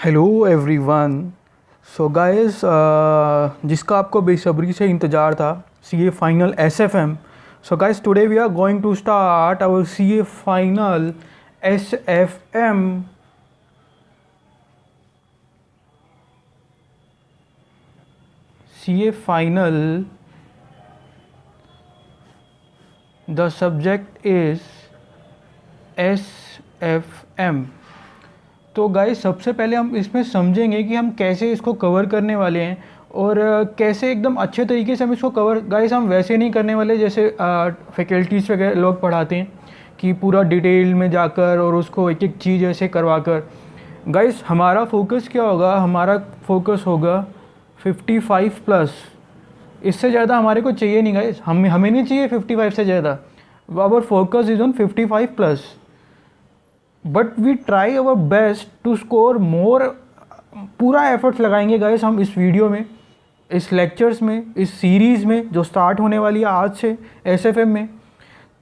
Hello everyone. So guys, जिसका आपको बेसब्री से इंतज़ार था, CA final SFM. So guys, today we are going to start our CA final SFM. CA final, the subject is SFM. तो guys, सबसे पहले हम इसमें समझेंगे कि हम कैसे इसको कवर करने वाले हैं और कैसे एकदम अच्छे तरीके से हम इसको कवर। गाइस, हम वैसे नहीं करने वाले जैसे फैकल्टीज़ वगैरह लोग पढ़ाते हैं कि पूरा डिटेल में जाकर और उसको एक एक चीज़ ऐसे करवा कर। गाइस, हमारा फोकस क्या होगा? हमारा फोकस होगा 55 प्लस। इससे ज़्यादा हमारे को चाहिए नहीं गाइस, हमें नहीं चाहिए 55 से ज़्यादा। Our focus is on 55 plus, but we try our best to score more. पूरा एफर्ट्स लगाएंगे गाइस हम इस वीडियो में, इस लेक्चर्स में, इस सीरीज़ में जो स्टार्ट होने वाली है आज से एसएफएम में।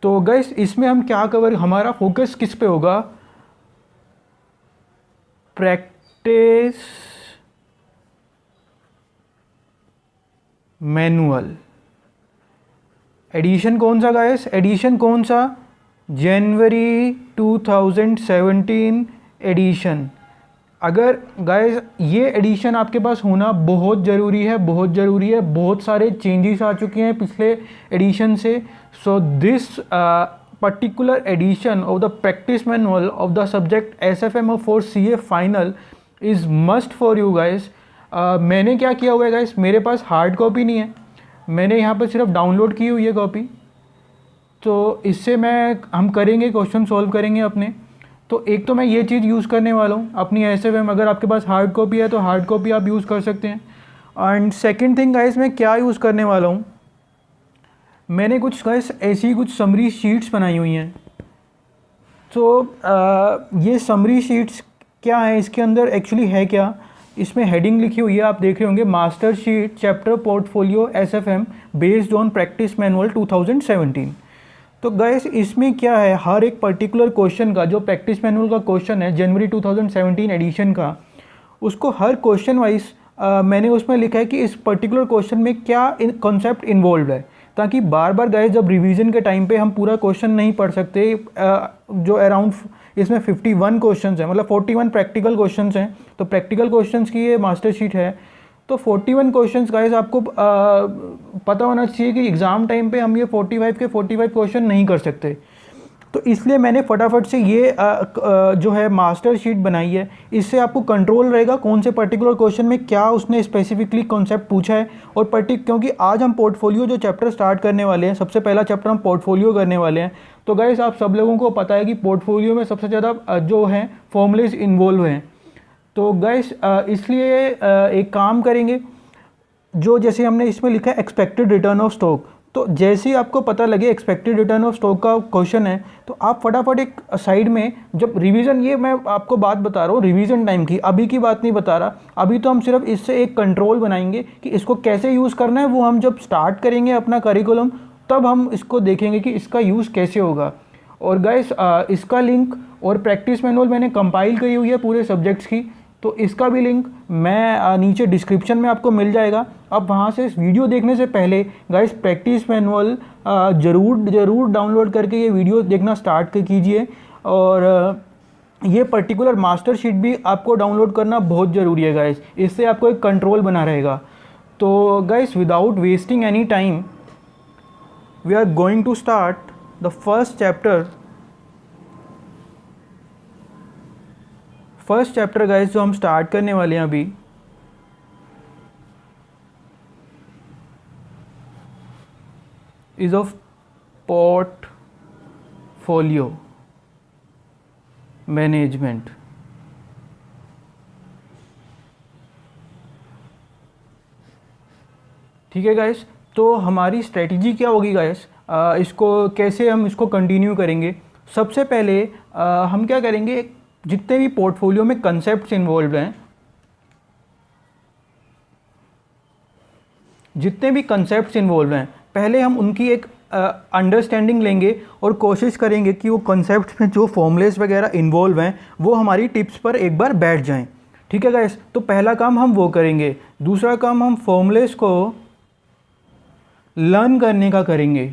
तो गाइस, इसमें हम क्या कवर, हमारा फोकस किस पे होगा? Practice manual. एडिशन कौन सा गाइस? एडिशन कौन सा? जनवरी 2017 एडिशन। अगर गाइस ये एडिशन आपके पास होना बहुत ज़रूरी है, बहुत ज़रूरी है। बहुत सारे चेंजेस आ चुके हैं पिछले एडिशन से। So this particular edition of the practice manual of the subject SFM for CA final is must for you guys. मैंने क्या किया हुआ है गाइस, मेरे पास हार्ड कॉपी नहीं है, मैंने यहाँ पर सिर्फ डाउनलोड की हुई है कॉपी। तो इससे हम करेंगे, क्वेश्चन सॉल्व करेंगे अपने। तो एक तो मैं ये चीज़ यूज़ करने वाला हूँ अपनी एसएफएम। अगर आपके पास हार्ड कॉपी है तो हार्ड कॉपी आप यूज़ कर सकते हैं। एंड सेकंड थिंग गाइस, मैं क्या यूज़ करने वाला हूँ, मैंने कुछ गाइस ऐसी कुछ समरी शीट्स बनाई हुई हैं। तो ये समरी शीट्स क्या है, इसके अंदर एक्चुअली है क्या, इसमें हेडिंग लिखी हुई है, आप देख रहे होंगे, master sheet chapter portfolio SFM based on practice manual 2017। तो गाइस, इसमें क्या है, हर एक पर्टिकुलर क्वेश्चन का जो प्रैक्टिस मैनुअल का क्वेश्चन है जनवरी 2017 एडिशन का, उसको हर क्वेश्चन वाइज मैंने उसमें लिखा है कि इस पर्टिकुलर क्वेश्चन में क्या कॉन्सेप्ट इन्वॉल्व है, ताकि बार बार गाइस जब रिवीजन के टाइम पे हम पूरा क्वेश्चन नहीं पढ़ सकते। जो अराउंड इसमें 51 क्वेश्चंस हैं, मतलब 41 प्रैक्टिकल क्वेश्चंस हैं। तो प्रैक्टिकल क्वेश्चंस की ये मास्टर शीट है। तो 41 क्वेश्चंस गाइस आपको पता होना चाहिए कि एग्ज़ाम टाइम पे हम ये 45 के 45 क्वेश्चन नहीं कर सकते। तो इसलिए मैंने फटाफट से ये जो है मास्टर शीट बनाई है। इससे आपको कंट्रोल रहेगा कौन से पर्टिकुलर क्वेश्चन में क्या उसने स्पेसिफिकली कॉन्सेप्ट पूछा है। और क्योंकि आज हम पोर्टफोलियो जो चैप्टर स्टार्ट करने वाले हैं, सबसे पहला चैप्टर हम पोर्टफोलियो करने वाले हैं। तो गाइस, आप सब लोगों को पता है कि पोर्टफोलियो में सबसे ज़्यादा जो है फॉर्मूलेज इन्वॉल्व हैं। तो गाइस, इसलिए एक काम करेंगे, जो जैसे हमने इसमें लिखा है एक्सपेक्टेड रिटर्न ऑफ स्टॉक। तो जैसे ही आपको पता लगे एक्सपेक्टेड रिटर्न ऑफ स्टॉक का क्वेश्चन है, तो आप फटाफट एक साइड में, जब रिवीजन, ये मैं आपको बात बता रहा हूँ रिवीजन टाइम की, अभी की बात नहीं बता रहा। अभी तो हम सिर्फ इससे एक कंट्रोल बनाएंगे कि इसको कैसे यूज़ करना है। वो हम जब स्टार्ट करेंगे अपना करिकुलम, तब हम इसको देखेंगे कि इसका यूज़ कैसे होगा। और गाइस, इसका लिंक और प्रैक्टिस मैनुअल मैंने कंपाइल करी हुई है पूरे सब्जेक्ट्स की, तो इसका भी लिंक मैं नीचे डिस्क्रिप्शन में आपको मिल जाएगा। अब वहाँ से इस वीडियो देखने से पहले गाइस प्रैक्टिस मैनुअल ज़रूर डाउनलोड करके ये वीडियो देखना स्टार्ट कीजिए। और ये पर्टिकुलर मास्टर शीट भी आपको डाउनलोड करना बहुत ज़रूरी है गाइस, इससे आपको एक कंट्रोल बना रहेगा। तो guys, without wasting any time, we are going to start the first chapter. First chapter guys जो हम स्टार्ट करने वाले हैं अभी, इज ऑफ पोर्टफोलियो मैनेजमेंट। ठीक है गाइस, तो हमारी स्ट्रेटजी क्या होगी गाइस, इसको कैसे हम इसको कंटिन्यू करेंगे। सबसे पहले हम क्या करेंगे, जितने भी पोर्टफोलियो में कंसेप्ट्स इन्वॉल्व हैं, पहले हम उनकी एक अंडरस्टैंडिंग लेंगे और कोशिश करेंगे कि वो कॉन्सेप्ट्स में जो फॉर्मूलेस वगैरह इन्वॉल्व हैं वो हमारी टिप्स पर एक बार बैठ जाएं। ठीक है गाइस, तो पहला काम हम वो करेंगे। दूसरा काम हम फॉर्मूलेस को लर्न करने का करेंगे,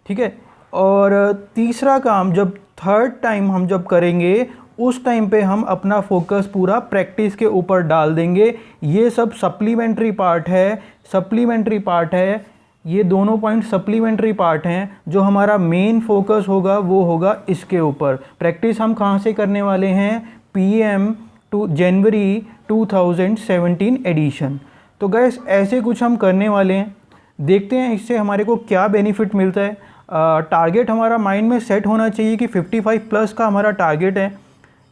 ठीक है। और तीसरा काम जब थर्ड टाइम हम जब करेंगे उस टाइम पे हम अपना फोकस पूरा प्रैक्टिस के ऊपर डाल देंगे। ये सब सप्लीमेंट्री पार्ट है, सप्लीमेंट्री पार्ट है, ये दोनों पॉइंट सप्लीमेंट्री पार्ट हैं। जो हमारा मेन फोकस होगा वो होगा इसके ऊपर। प्रैक्टिस हम कहाँ से करने वाले हैं, PM टू जनवरी 2017 एडिशन। तो गैस ऐसे कुछ हम करने वाले हैं, देखते हैं इससे हमारे को क्या बेनिफिट मिलता है। टारगेट हमारा माइंड में सेट होना चाहिए कि 55 प्लस का हमारा टारगेट है।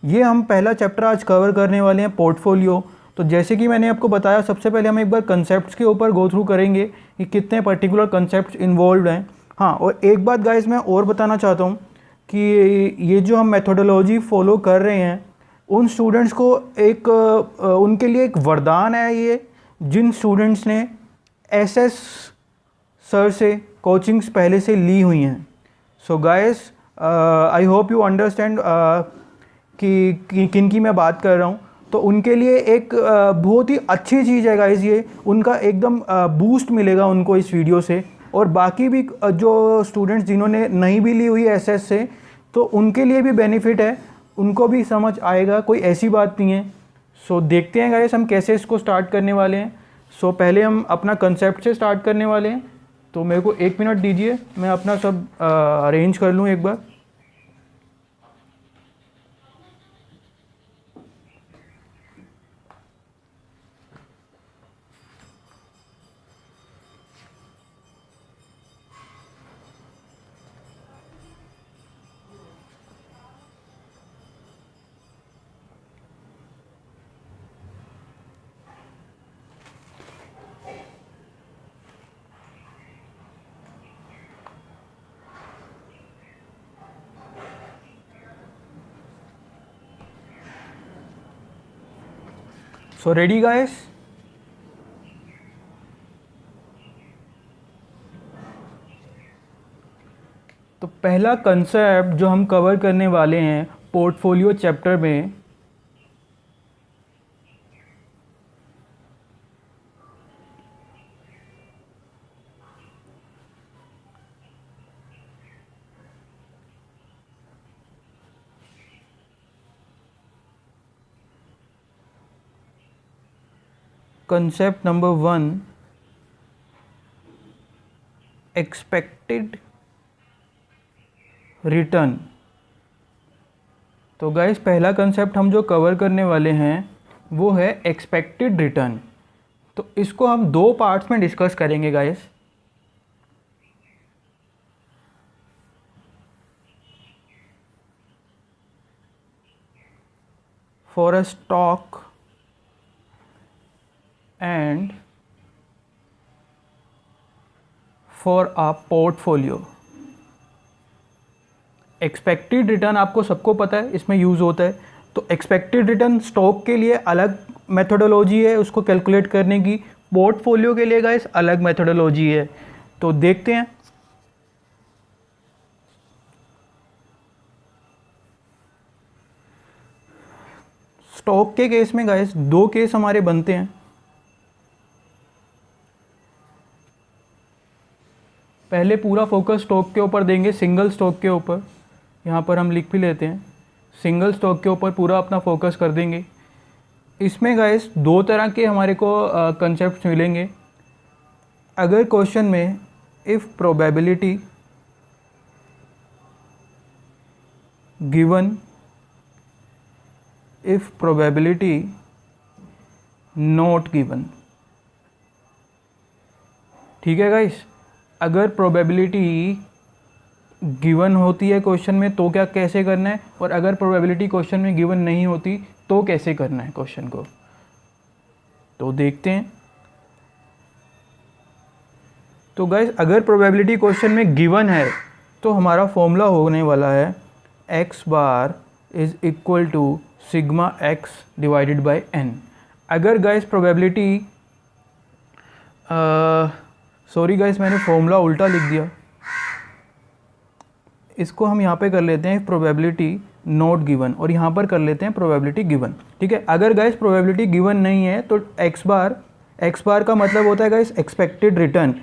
ये हम पहला चैप्टर आज कवर करने वाले हैं, पोर्टफोलियो। तो जैसे कि मैंने आपको बताया, सबसे पहले हम एक बार कंसेप्ट्स के ऊपर गो थ्रू करेंगे कि कितने पर्टिकुलर कंसेप्ट्स इन्वॉल्व हैं। हाँ, और एक बात गाइस मैं और बताना चाहता हूँ कि ये जो हम मेथोडोलॉजी फॉलो कर रहे हैं, उन स्टूडेंट्स को एक उनके लिए एक वरदान है ये, जिन स्टूडेंट्स ने SS सर से कोचिंग्स पहले से ली हुई हैं। So guys, I hope you understand कि किन की मैं बात कर रहा हूँ। तो उनके लिए एक बहुत ही अच्छी चीज़ है गाइस ये, उनका एकदम बूस्ट मिलेगा उनको इस वीडियो से। और बाकी भी जो स्टूडेंट्स जिन्होंने नहीं भी ली हुई SS से, तो उनके लिए भी बेनिफिट है, उनको भी समझ आएगा, कोई ऐसी बात नहीं है। सो देखते हैं गाइस हम कैसे इसको स्टार्ट करने वाले हैं। सो पहले हम अपना कंसेप्ट से स्टार्ट करने वाले हैं। तो मेरे को 1 मिनट दीजिए, मैं अपना सब अरेंज कर लूँ एक बार। So ready guys? तो पहला कंसेप्ट जो हम कवर करने वाले हैं पोर्टफोलियो चैप्टर में, कंसेप्ट नंबर 1, एक्सपेक्टेड रिटर्न। तो गाइस पहला कंसेप्ट हम जो कवर करने वाले हैं वो है एक्सपेक्टेड रिटर्न। तो इसको हम 2 पार्ट्स में डिस्कस करेंगे guys. For a stock and for a portfolio. Expected return आपको सबको पता है इसमें यूज़ होता है। तो एक्सपेक्टेड रिटर्न स्टॉक के लिए अलग मेथोडोलॉजी है उसको कैलकुलेट करने की, पोर्टफोलियो के लिए गाइस अलग मेथोडोलॉजी है। तो देखते हैं। स्टॉक के केस में गाइस 2 केस हमारे बनते हैं। पहले पूरा फोकस स्टॉक के ऊपर देंगे, सिंगल स्टॉक के ऊपर। यहाँ पर हम लिख भी लेते हैं, सिंगल स्टॉक के ऊपर पूरा अपना फोकस कर देंगे। इसमें गाइस 2 तरह के हमारे को कंसेप्ट मिलेंगे। अगर क्वेश्चन में if probability given, if probability not given, ठीक है गाइस। अगर प्रोबेबिलिटी गिवन होती है क्वेश्चन में तो क्या कैसे करना है, और अगर प्रोबेबिलिटी क्वेश्चन में गिवन नहीं होती तो कैसे करना है क्वेश्चन को, तो देखते हैं। तो गाइस अगर प्रोबेबिलिटी क्वेश्चन में गिवन है तो हमारा फॉर्मूला होने वाला है x bar is equal to sigma x divided by n। अगर गाइस प्रोबेबिलिटी, सॉरी गाइस मैंने फॉर्मूला उल्टा लिख दिया, इसको हम यहाँ पे कर लेते हैं। प्रोबेबिलिटी नॉट गिवन, और यहाँ पर कर लेते हैं प्रोबेबिलिटी गिवन। ठीक है, अगर गाइस प्रोबेबिलिटी गिवन नहीं है तो एक्स बार का मतलब होता है गाइस एक्सपेक्टेड रिटर्न।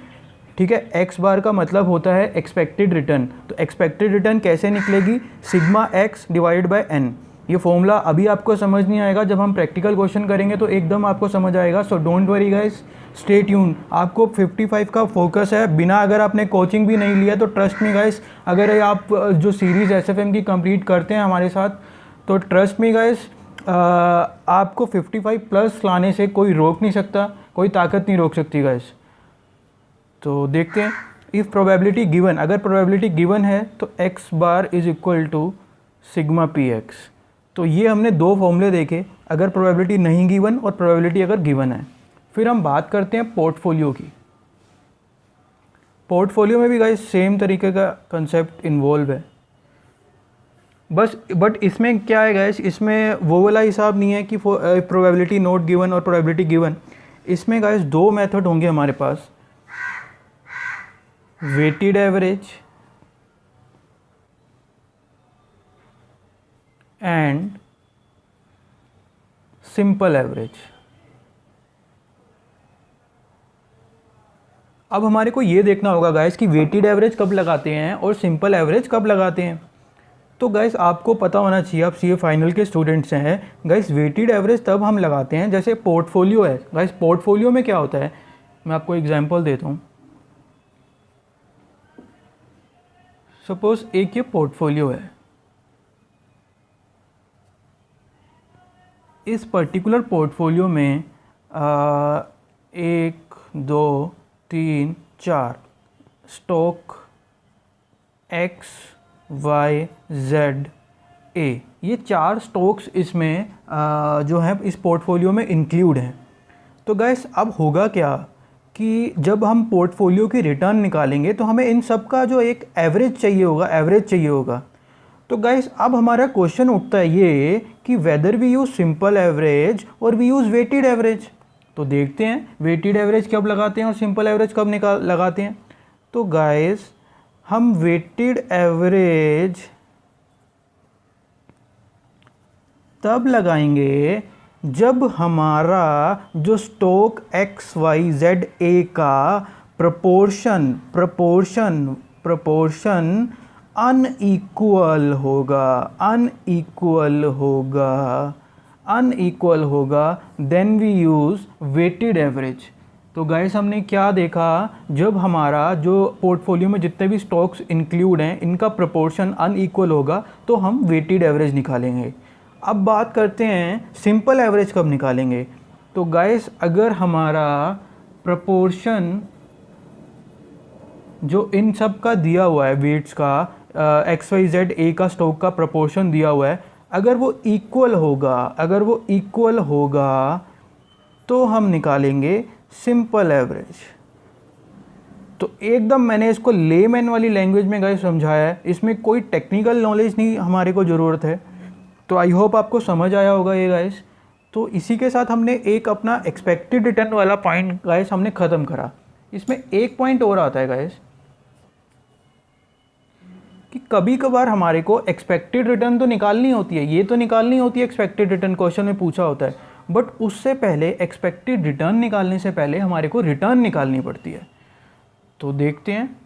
ठीक है, एक्स बार का मतलब होता है एक्सपेक्टेड रिटर्न। तो एक्सपेक्टेड रिटर्न कैसे निकलेगी, sigma x divide by n. ये फॉर्मूला अभी आपको समझ नहीं आएगा, जब हम प्रैक्टिकल क्वेश्चन करेंगे तो एकदम आपको समझ आएगा। So don't worry guys, stay tune. आपको 55 का फोकस है, बिना अगर आपने कोचिंग भी नहीं लिया तो ट्रस्ट मी गाइस, अगर आप जो सीरीज़ एसएफएम की कंप्लीट करते हैं हमारे साथ तो ट्रस्ट मी गाइस, आपको 55 प्लस लाने से कोई रोक नहीं सकता, कोई ताकत नहीं रोक सकती गाइस। तो देखते हैं, इफ़ प्रोबेबिलिटी गिवन, अगर प्रोबेबिलिटी गिवन है तो x bar is equal to sigma P x. तो ये हमने दो फॉर्मूले देखे, अगर प्रोबेबिलिटी नहीं गिवन और प्रोबेबिलिटी अगर गिवन है। फिर हम बात करते हैं पोर्टफोलियो की। पोर्टफोलियो में भी गाइस सेम तरीके का कंसेप्ट इन्वॉल्व है, बट इसमें क्या है गाइस, इसमें वो वाला हिसाब नहीं है कि प्रोबेबिलिटी नॉट गिवन और प्रोबेबिलिटी गिवन। इसमें गाइस दो मेथड होंगे हमारे पास, weighted average and simple average. अब हमारे को ये देखना होगा गाइस कि वेटेड एवरेज कब लगाते हैं और सिंपल एवरेज कब लगाते हैं। तो गाइस आपको पता होना चाहिए, आप सीए फाइनल के स्टूडेंट्स हैं गाइस, वेटेड एवरेज तब हम लगाते हैं जैसे पोर्टफोलियो है। गाइस पोर्टफोलियो में क्या होता है, मैं आपको एग्जांपल देता हूँ। सपोज एक ये पोर्टफोलियो है, इस पर्टिकुलर पोर्टफोलियो में 1 2 3 4 stock x y z a, ये 4 स्टॉक्स इसमें जो है इस पोर्टफोलियो में इंक्लूड हैं। तो गाइस अब होगा क्या कि जब हम पोर्टफोलियो की रिटर्न निकालेंगे तो हमें इन सब का जो एक एवरेज चाहिए होगा। तो गाइस अब हमारा क्वेश्चन उठता है ये कि whether we use simple average और वी यूज़ वेटेड एवरेज। तो देखते हैं वेटेड एवरेज कब लगाते हैं और सिंपल एवरेज कब लगाते हैं। तो गाइस हम वेटेड एवरेज तब लगाएंगे जब हमारा जो stock x y z a का प्रपोर्शन अनइक्वल होगा, then we use weighted average. तो गाइस हमने क्या देखा, जब हमारा जो पोर्टफोलियो में जितने भी स्टॉक्स इंक्लूड हैं इनका प्रपोर्शन अनइक्वल होगा तो हम वेटेड एवरेज निकालेंगे। अब बात करते हैं सिंपल एवरेज कब निकालेंगे। तो गाइस अगर हमारा प्रपोर्शन जो इन सब का दिया हुआ है, वेट्स का, एक्स वाई जेड ए का स्टॉक का प्रपोर्शन दिया हुआ है, अगर वो इक्वल होगा तो हम निकालेंगे सिंपल एवरेज। तो एकदम मैंने इसको लेमैन वाली लैंग्वेज में गाइस समझाया है, इसमें कोई टेक्निकल नॉलेज नहीं हमारे को ज़रूरत है। तो आई होप आपको समझ आया होगा ये गाइस। तो इसी के साथ हमने एक अपना एक्सपेक्टेड रिटर्न वाला पॉइंट गाइस हमने ख़त्म करा। इसमें एक पॉइंट और आता है गाइस कि कभी कभार हमारे को एक्सपेक्टेड रिटर्न तो निकालनी होती है, ये तो निकालनी होती है एक्सपेक्टेड रिटर्न, क्वेश्चन में पूछा होता है, बट उससे पहले एक्सपेक्टेड रिटर्न निकालने से पहले हमारे को रिटर्न निकालनी पड़ती है। तो देखते हैं।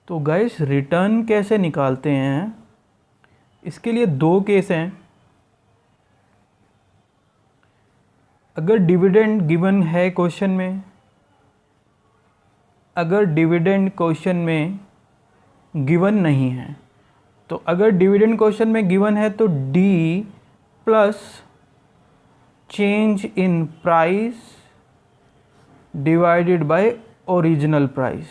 तो गाइस रिटर्न कैसे निकालते हैं, इसके लिए दो केस हैं। अगर डिविडेंड गिवन है क्वेश्चन में, अगर डिविडेंड क्वेश्चन में गिवन नहीं है, तो अगर डिविडेंड क्वेश्चन में गिवन है तो D plus change in price divided by original price,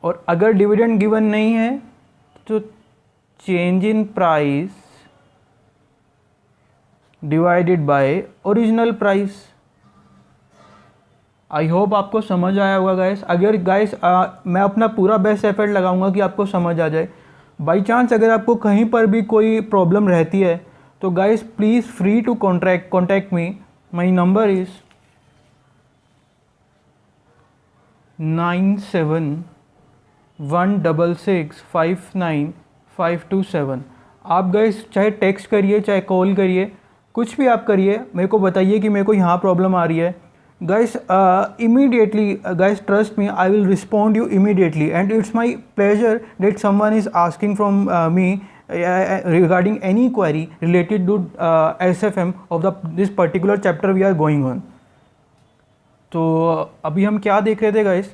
और अगर डिविडेंड गिवन नहीं है तो change in price divided by original price. I hope आपको समझ आया होगा गाइस। अगर गाइस मैं अपना पूरा बेस्ट एफर्ट लगाऊंगा कि आपको समझ आ जाए। बाई चांस अगर आपको कहीं पर भी कोई प्रॉब्लम रहती है तो guys please free to contact me. My number is 9716659527। आप गाइस चाहे टेक्स्ट करिए चाहे कॉल करिए, कुछ भी आप करिए, मेरे को बताइए कि मेरे को यहाँ प्रॉब्लम आ रही है। guys, immediately, guys, trust me, I will respond you immediately, and it's my pleasure that someone is asking from me regarding any query related to SFM of this particular chapter we are going on. तो अभी हम क्या देख रहे थे guys,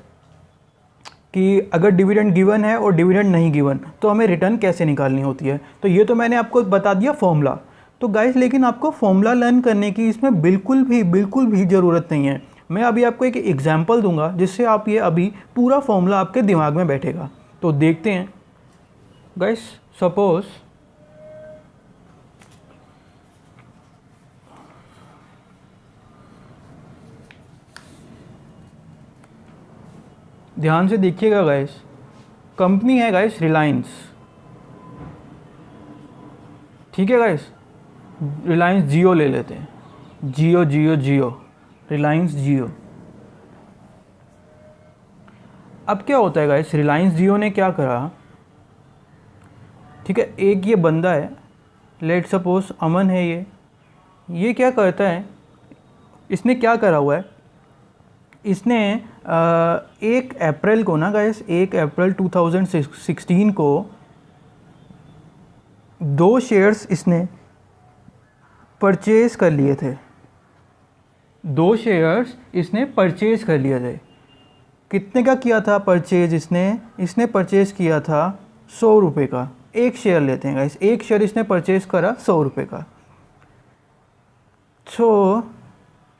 कि अगर dividend given है और डिविडेंड नहीं गिवन तो हमें रिटर्न कैसे निकालनी होती है। तो ये तो मैंने आपको बता दिया फॉर्मूला। तो गाइस, लेकिन आपको फॉर्मूला लर्न करने की इसमें बिल्कुल भी ज़रूरत नहीं है। मैं अभी आपको एक एग्जांपल दूंगा जिससे आप ये अभी पूरा फॉर्मूला आपके दिमाग में बैठेगा। तो देखते हैं गाइस, सपोज ध्यान से देखिएगा गाइस, कंपनी है गाइस रिलायंस, ठीक है गाइस, रिलायंस जियो ले लेते हैं, जियो, रिलायंस जियो। अब क्या होता है गाइस, रिलायंस जियो ने क्या करा, ठीक है, एक ये बंदा है, लेट सपोज अमन है, ये क्या करता है, इसने क्या करा हुआ है, इसने 1 अप्रैल को ना गाइस, 1 अप्रैल 2016 को 2 शेयर्स इसने परचेज कर लिए थे। 2 शेयर्स इसने परचेज कर लिए थे। कितने का किया था परचेज इसने परचेज किया था 100 रुपये का। एक शेयर लेते हैं गाइस, एक शेयर इसने परचेज करा 100 रुपये का। तो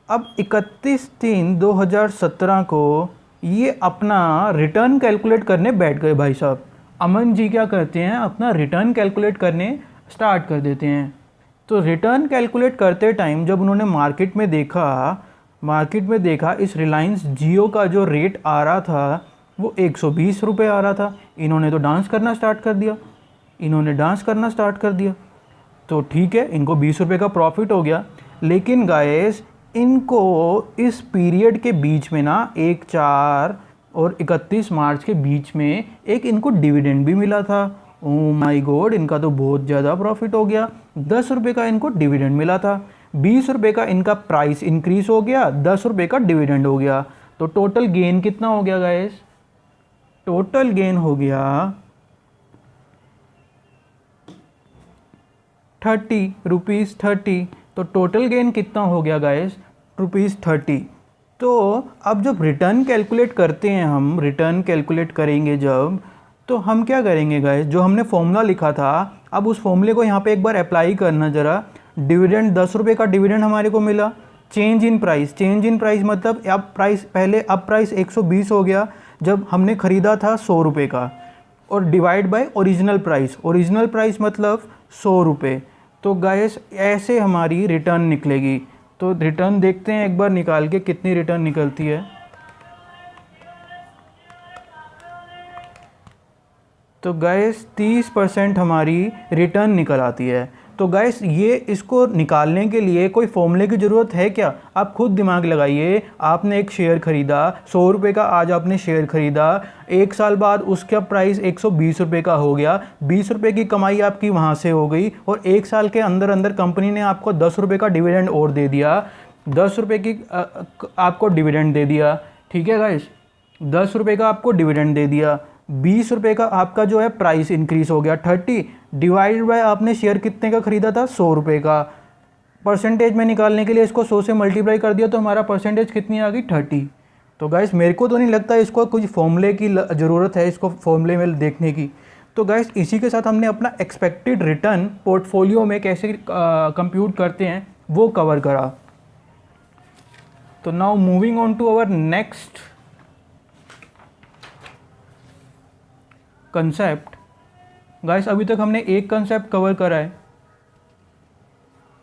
अब 31/3/2017 को ये अपना रिटर्न कैलकुलेट करने बैठ गए भाई साहब। अमन जी क्या करते हैं, अपना रिटर्न कैलकुलेट करने स्टार्ट कर देते हैं। तो रिटर्न कैलकुलेट करते टाइम जब उन्होंने मार्केट में देखा इस रिलायंस जियो का जो रेट आ रहा था वो 120 रुपये आ रहा था। इन्होंने तो डांस करना स्टार्ट कर दिया। तो ठीक है, इनको 20 रुपये का प्रॉफिट हो गया। लेकिन गाइस, इनको इस पीरियड के बीच में ना 1/4 और 31 मार्च के बीच में एक इनको डिविडेंड भी मिला था। ओ माय गॉड, इनका तो बहुत ज़्यादा प्रॉफिट हो गया। 10 रुपये का इनको डिविडेंड मिला था, 20 रुपये का इनका प्राइस इंक्रीज हो गया, 10 रुपये का डिविडेंड हो गया। तो टोटल गेन कितना हो गया गाइस, टोटल गेन हो गया 30 रुपीज़ 30। तो टोटल गेन कितना हो गया गाइस, ₹30। तो अब जब रिटर्न कैलकुलेट करते हैं, हम रिटर्न कैलकुलेट करेंगे जब, तो हम क्या करेंगे गाइस, जो हमने फॉर्मूला लिखा था, अब उस फॉर्मूले को यहाँ पे एक बार अप्लाई करना ज़रा। डिविडेंड 10 रुपये का डिविडेंड हमारे को मिला। चेंज इन प्राइस मतलब अब प्राइस 120 हो गया जब हमने ख़रीदा था 100 रुपये का, और डिवाइड बाय ओरिजिनल प्राइस मतलब 100 रुपये। तो गाइस, ऐसे हमारी रिटर्न निकलेगी। तो रिटर्न देखते हैं एक बार निकाल के कितनी रिटर्न निकलती है। तो गाइस 30% हमारी रिटर्न निकल आती है। तो गाइस, ये इसको निकालने के लिए कोई फॉर्मूले की ज़रूरत है क्या? आप खुद दिमाग लगाइए। आपने एक शेयर ख़रीदा 100 रुपये का, आज आपने शेयर ख़रीदा, 1 साल बाद उसका प्राइस 120 रुपये का हो गया, 20 रुपये की कमाई आपकी वहाँ से हो गई, और 1 साल के अंदर अंदर कंपनी ने आपको 10 रुपये का डिविडेंड और दे दिया, 10 रुपये की आपको डिविडेंड दे दिया। ठीक है गाइस, 10 रुपये का आपको डिविडेंड दे दिया, 20 रुपये का आपका जो है प्राइस इंक्रीज़ हो गया 30, डिवाइड बाय आपने शेयर कितने का ख़रीदा था 100 रुपये का। परसेंटेज में निकालने के लिए इसको 100 से मल्टीप्लाई कर दिया तो हमारा परसेंटेज कितनी आ गई 30। तो गाइस, मेरे को तो नहीं लगता इसको कुछ फॉर्मूले की ज़रूरत है, इसको फॉर्मूले में देखने की। तो गाइस, इसी के साथ हमने अपना एक्सपेक्टेड रिटर्न पोर्टफोलियो में कैसे कंप्यूट करते हैं वो कवर करा। तो now moving on to our next concept. Guys, अभी तक हमने एक कंसेप्ट कवर करा है,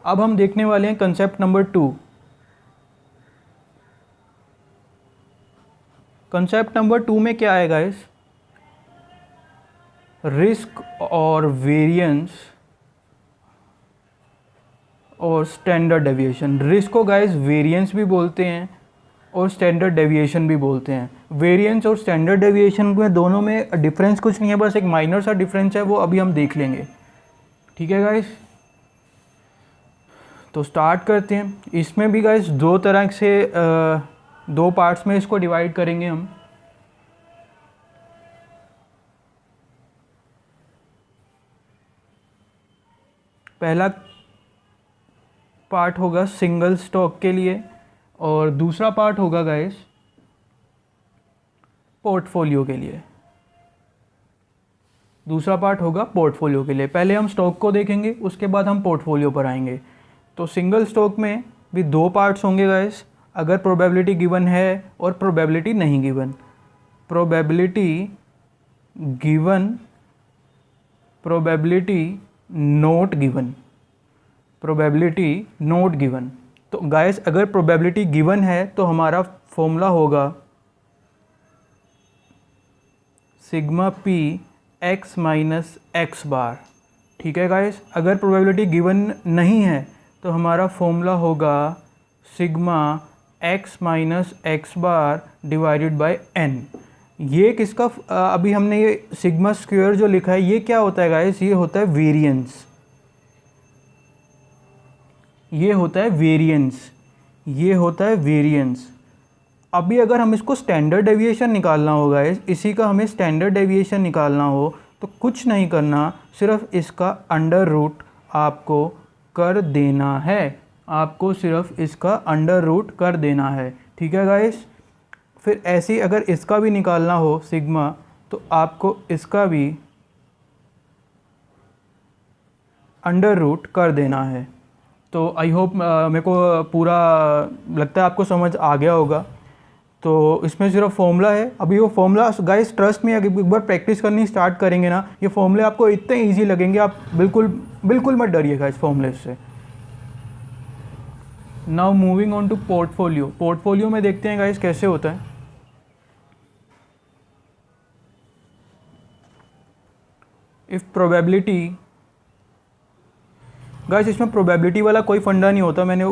अब हम देखने वाले हैं कंसेप्ट नंबर 2। कंसेप्ट नंबर 2 में क्या है गाइस, रिस्क और वेरिएंस और स्टैंडर्ड डेविएशन। रिस्क को गाइस वेरिएंस भी बोलते हैं और स्टैंडर्ड डेविएशन भी बोलते हैं। वेरिएंस और स्टैंडर्ड डेविएशन में दोनों में डिफरेंस कुछ नहीं है, बस एक माइनर सा डिफरेंस है, वो अभी हम देख लेंगे। ठीक है गाइस, तो स्टार्ट करते हैं। इसमें भी गाइस दो तरह से दो पार्ट्स में इसको डिवाइड करेंगे हम। पहला पार्ट होगा सिंगल स्टॉक के लिए और दूसरा पार्ट होगा गाइस पोर्टफोलियो के लिए। दूसरा पार्ट होगा पोर्टफोलियो के लिए। पहले हम स्टॉक को देखेंगे, उसके बाद हम पोर्टफोलियो पर आएंगे। तो सिंगल स्टॉक में भी दो पार्ट्स होंगे गाइस, अगर प्रोबेबिलिटी गिवन है और प्रोबेबिलिटी नहीं गिवन। Probability given, probability not given, probability not given. तो गाइस अगर प्रोबेबिलिटी गिवन है तो हमारा फॉर्मूला होगा sigma P X minus x bar. ठीक है गाइस, अगर प्रोबेबिलिटी गिवन नहीं है तो हमारा फॉर्मूला होगा sigma x minus x bar divided by n. ये किसका अभी हमने ये सिग्मा स्क्वायर जो लिखा है ये क्या होता है गाइस, ये होता है वेरिएंस। ये होता है वेरिएंस, ये होता है वेरिएंस। अभी अगर हम इसको स्टैंडर्ड डेविएशन निकालना होगा, इसी का हमें स्टैंडर्ड डेविएशन निकालना हो तो कुछ नहीं करना, सिर्फ इसका अंडर रूट आपको कर देना है। आपको सिर्फ इसका अंडर रूट कर देना है। ठीक है गाइस, फिर ऐसे ही अगर इसका भी निकालना हो सिग्मा तो आपको इसका भी अंडर रूट कर देना है। तो आई होप मेरे को पूरा लगता है आपको समझ आ गया होगा। तो इसमें सिर्फ फॉर्मूला है। अभी वो फॉर्मूला गाइस ट्रस्ट में अगर एक बार प्रैक्टिस करनी स्टार्ट करेंगे ना, ये फॉर्मूले आपको इतने इजी लगेंगे, आप बिल्कुल मत डरिएगा इस फॉर्मूले से। Now moving on to portfolio. Portfolio में देखते हैं गाइस कैसे होता है। इफ़ प्रोबेबिलिटी, गाइस इसमें प्रोबेबिलिटी वाला कोई फंडा नहीं होता, मैंने